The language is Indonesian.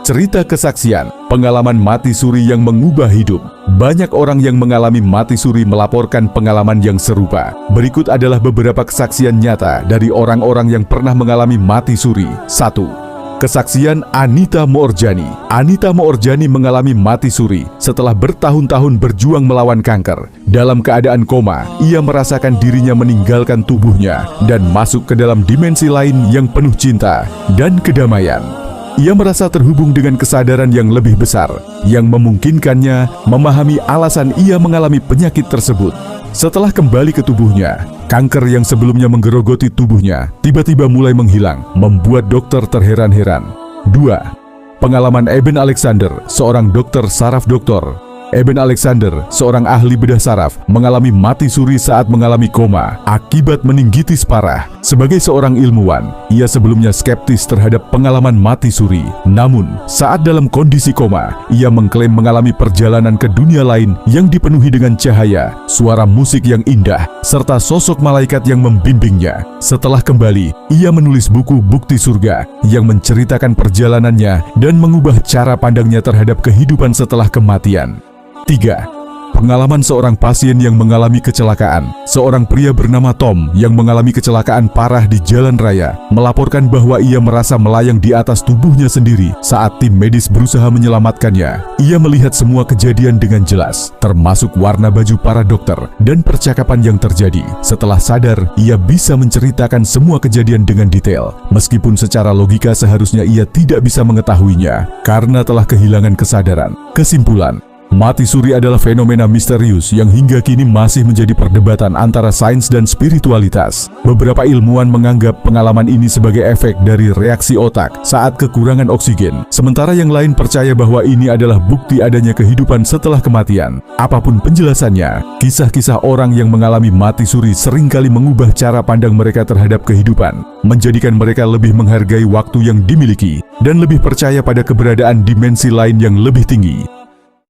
Cerita kesaksian, pengalaman mati suri yang mengubah hidup. Banyak orang yang mengalami mati suri melaporkan pengalaman yang serupa. Berikut adalah beberapa kesaksian nyata dari orang-orang yang pernah mengalami mati suri. 1. Kesaksian Anita Moorjani. Anita Moorjani mengalami mati suri setelah bertahun-tahun berjuang melawan kanker. Dalam keadaan koma, ia merasakan dirinya meninggalkan tubuhnya dan masuk ke dalam dimensi lain yang penuh cinta dan kedamaian. Ia merasa terhubung dengan kesadaran yang lebih besar, yang memungkinkannya memahami alasan ia mengalami penyakit tersebut. Setelah kembali ke tubuhnya, kanker yang sebelumnya menggerogoti tubuhnya tiba-tiba mulai menghilang, membuat dokter terheran-heran. 2. Pengalaman Eben Alexander, seorang dokter saraf doktor. Eben Alexander, seorang ahli bedah saraf, mengalami mati suri saat mengalami koma akibat meningitis parah. Sebagai seorang ilmuwan, ia sebelumnya skeptis terhadap pengalaman mati suri. Namun, saat dalam kondisi koma, ia mengklaim mengalami perjalanan ke dunia lain yang dipenuhi dengan cahaya, suara musik yang indah, serta sosok malaikat yang membimbingnya. Setelah kembali, ia menulis buku Bukti Surga yang menceritakan perjalanannya dan mengubah cara pandangnya terhadap kehidupan setelah kematian. 3. Pengalaman seorang pasien yang mengalami kecelakaan. Seorang pria bernama Tom yang mengalami kecelakaan parah di jalan raya melaporkan bahwa ia merasa melayang di atas tubuhnya sendiri saat tim medis berusaha menyelamatkannya. Ia melihat semua kejadian dengan jelas, termasuk warna baju para dokter dan percakapan yang terjadi. Setelah sadar, ia bisa menceritakan semua kejadian dengan detail, meskipun secara logika seharusnya ia tidak bisa mengetahuinya karena telah kehilangan kesadaran. Kesimpulan, mati suri adalah fenomena misterius yang hingga kini masih menjadi perdebatan antara sains dan spiritualitas. Beberapa ilmuwan menganggap pengalaman ini sebagai efek dari reaksi otak saat kekurangan oksigen, sementara yang lain percaya bahwa ini adalah bukti adanya kehidupan setelah kematian. Apapun penjelasannya, kisah-kisah orang yang mengalami mati suri seringkali mengubah cara pandang mereka terhadap kehidupan, menjadikan mereka lebih menghargai waktu yang dimiliki dan lebih percaya pada keberadaan dimensi lain yang lebih tinggi.